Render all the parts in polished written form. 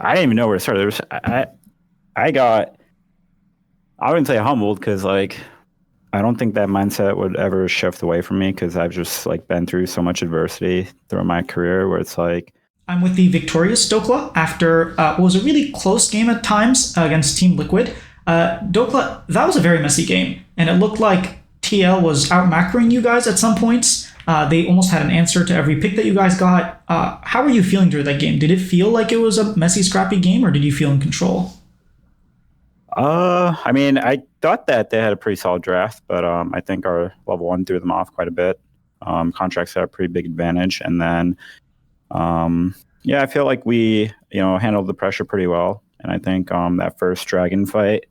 I didn't even know where to start. I got, I wouldn't say humbled because like I don't think that mindset would ever shift away from me because I've just like been through so much adversity throughout my career where it's like, I'm with the victorious Dhokla after what was a really close game at times against Team Liquid. Dhokla, that was a very messy game, and it looked like TL was out macroing you guys at some points. They almost had an answer to every pick that you guys got. How were you feeling during that game? Did it feel like it was a messy, scrappy game, or did you feel in control? I mean, I thought that they had a pretty solid draft, but I think our level one threw them off quite a bit. Contracts had a pretty big advantage, and then yeah, I feel like we handled the pressure pretty well, and I think that first dragon fight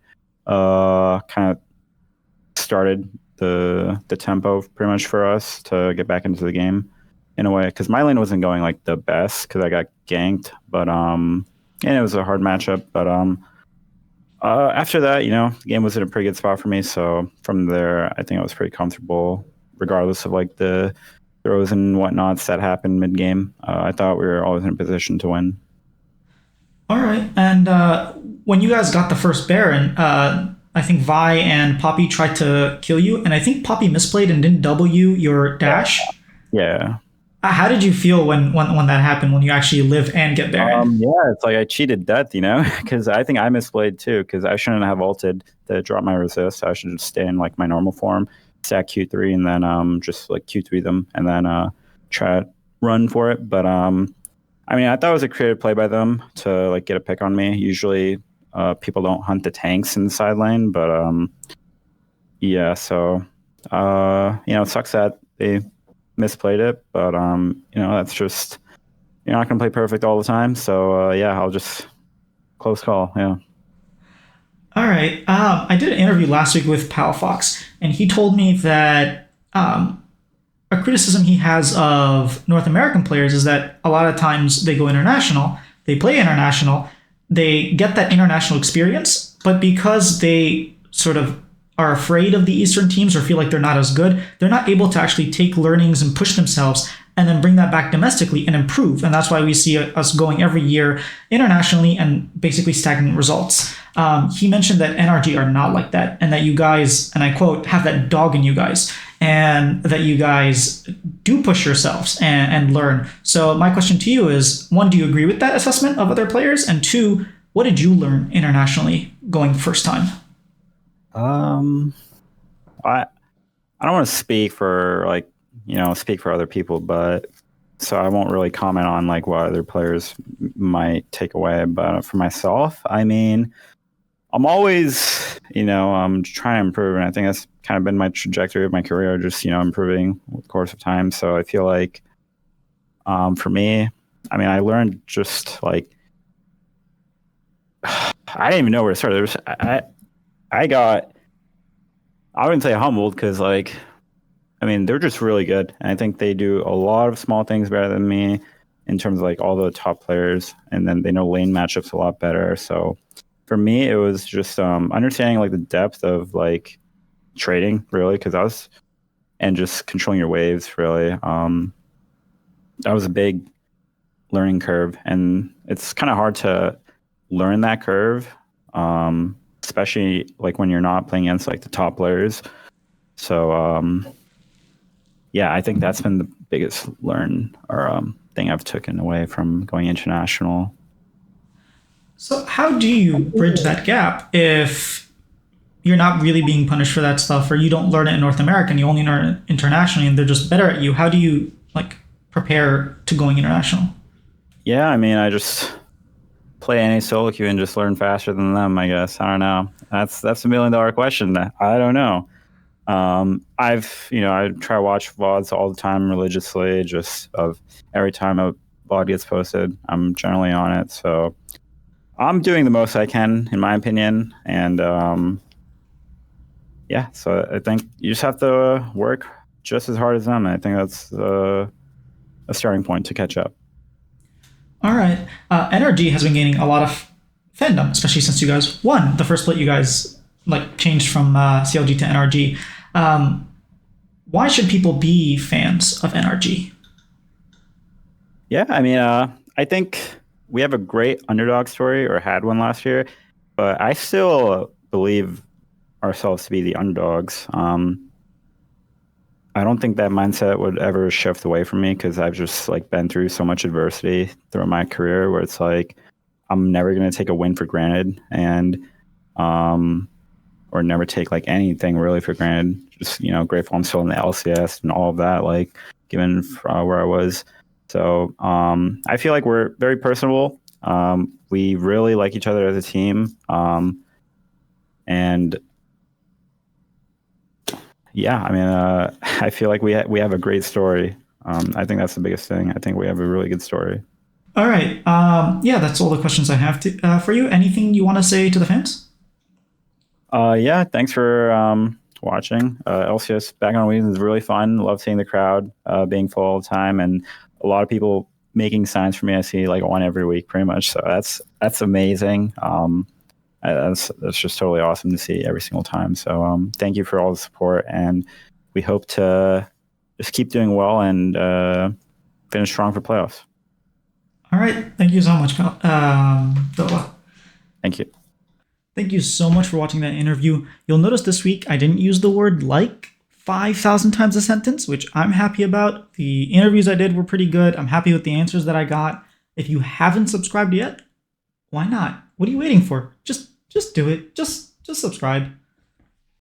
kind of started the tempo pretty much for us to get back into the game in a way because my lane wasn't going like the best because I got ganked, but and it was a hard matchup, but after that, the game was in a pretty good spot for me. So from there, I think I was pretty comfortable, regardless of like the throws and whatnots that happened mid game. I thought we were always in a position to win. All right. And when you guys got the first Baron, I think Vi and Poppy tried to kill you, and I think Poppy misplayed and didn't W your dash. Yeah. How did you feel when that happened, when you actually live and get Baron? Yeah, it's like I cheated death, because I think I misplayed too, because I shouldn't have ulted to drop my resist. I should just stay in like my normal form, stack Q3, and then just like Q3 them, and then try to run for it. But I mean, I thought it was a creative play by them to like get a pick on me. Usually, people don't hunt the tanks in the side lane, but yeah. So it sucks that they misplayed it, but that's just you're not gonna play perfect all the time. So yeah, I'll just close call. Yeah. All right. I did an interview last week with Pal Fox, and he told me that a criticism he has of North American players is that a lot of times they go international, they play international, they get that international experience, but because they sort of are afraid of the Eastern teams or feel like they're not as good, they're not able to actually take learnings and push themselves and then bring that back domestically and improve. And that's why we see us going every year internationally and basically stagnant results. He mentioned that NRG are not like that, and that you guys, and I quote, have that dog in you guys, and that you guys do push yourselves and learn. So my question to you is, one, do you agree with that assessment of other players? And two, what did you learn internationally going first time? I don't want to speak for speak for other people, but so I won't really comment on like what other players might take away. But for myself, I mean, I'm always I'm trying to improve, and I think that's kind of been my trajectory of my career, just improving with the course of time. So I feel like for me, I mean, I learned just like I didn't even know where to start. I wouldn't say humbled because like I mean, they're just really good. And I think they do a lot of small things better than me in terms of like all the top players. And then they know lane matchups a lot better. So for me, it was just understanding like the depth of like trading really, and just controlling your waves really. That was a big learning curve. And it's kind of hard to learn that curve, especially like when you're not playing against like the top players. So, yeah, I think that's been the biggest thing I've taken away from going international. So how do you bridge that gap if you're not really being punished for that stuff, or you don't learn it in North America and you only learn it internationally and they're just better at you? How do you like prepare to going international? Yeah, I mean, I just play any solo queue and just learn faster than them, I guess. I don't know. That's $1 million question. I don't know. I try to watch VODs all the time religiously, just of every time a VOD gets posted, I'm generally on it. So I'm doing the most I can, in my opinion. And yeah, so I think you just have to work just as hard as them. And I think that's a starting point to catch up. All right. NRG has been gaining a lot of fandom, especially since you guys won the first split. You guys like changed from CLG to NRG. Why should people be fans of NRG? Yeah, I mean, I think we have a great underdog story, or had one last year, but I still believe ourselves to be the underdogs. I don't think that mindset would ever shift away from me because I've just like been through so much adversity throughout my career where it's like I'm never gonna take a win for granted, and um, or never take like anything really for granted. Just grateful I'm still in the LCS and all of that. Like given where I was, so I feel like we're very personable. We really like each other as a team, and yeah, I mean, I feel like we have a great story. I think that's the biggest thing. I think we have a really good story. All right. Yeah, that's all the questions I have for you. Anything you want to say to the fans? Yeah, thanks for watching. LCS back on Wheaton is really fun. Love seeing the crowd being full all the time, and a lot of people making signs for me. I see like one every week, pretty much. So that's amazing. That's just totally awesome to see every single time. So thank you for all the support, and we hope to just keep doing well and finish strong for playoffs. All right. Thank you so much, Dhokla. Thank you. Thank you so much for watching that interview. You'll notice this week I didn't use the word like 5,000 times a sentence, which I'm happy about. The interviews I did were pretty good. I'm happy with the answers that I got. If you haven't subscribed yet, why not? What are you waiting for? Just do it. Just subscribe.